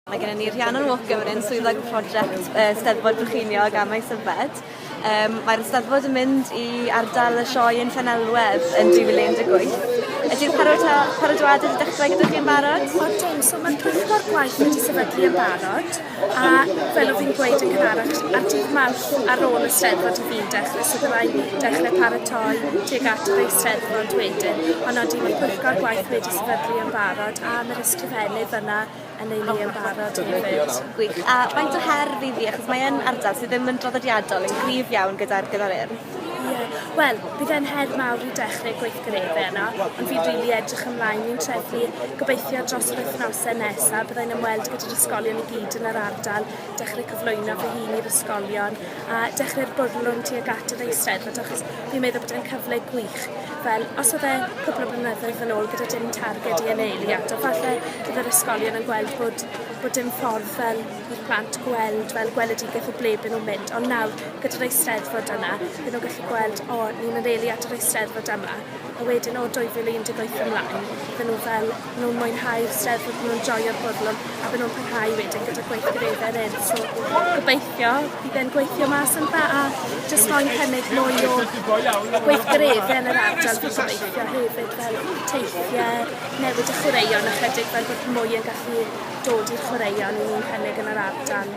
Mae gennym ni Rhiannon Walker yn swyddog prosiect Eisteddfod Brycheiniog a Maesyfed. Mae'r Eisteddfod yn mynd i ardal y sioe yn Llanelwedd yn 2018. Ydy'r parodwad wedi dechrau gyda chi'n barod? Ydyn, so mae'r pwyllgor gwaith wedi sefydlu yn barod a fel o fi'n gweud yn cynharach ar dydd Mawrth ar ôl y Eisteddfod i fi'n dechrau, so byddai'n dechrau paratoi tuag at yr Eisteddfod wedyn, ond oedden mae'r pwyllgor gwaith wedi sefydlu yn barod a mae'r ysgrifennydd yna yn ei le yn barod hefyd. Gwych. A faint o her fydd i, achos mae'n ardal sydd ddim yn draddodiadol yn gryf iawn gyda'r urdd? Wel, bydd e'n her mawr i dechrau gweithgaredde yna, ond fi'n rili edrych ymlaen i'n trefnu gobeithio dros yr wythnosau nesaf, byddai'n ymweld gyda'r ysgolion i gyd yn yr ardal, dechrau cyflwyno fy hun i'r ysgolion, a dechrau'r bwrlwm tuag at yr Eisteddfod, achos fi'n meddwl bod e'n cyfle gwych. Fel, os oedd e cwbl o blynyddoedd yn ôl gyda dim targed i aneili ato, falle bydd yr ysgolion yn gweld bod dim ffordd fel i'r plant gweld fel gweledigaeth o ble byd nhw'n mynd, ond nawr gyda'r Eisteddfod yna, bydd nhw'n gallu gweld, ni'n aneili at yr Eisteddfod yma, a wedyn o 2018 ymlaen, bydd nhw fel, nhw'n mwynhau'r Eisteddfod, nhw'n joio'r bwrlwm, a bydd nhw'n parhau wedyn gyda gweithgareddau eraill. So, gobeithio, bydd e'n gweithio mas yn dda, a jyst moyn cynnig mwy o gweithgareddau yn yr ardal, fi'n gobeithio hefyd fel teithiau, newid y chwaraeon ychydig fel bod mwy yn gallu dod i'r chwaraeon i ni'n cynnig yn yr ardal.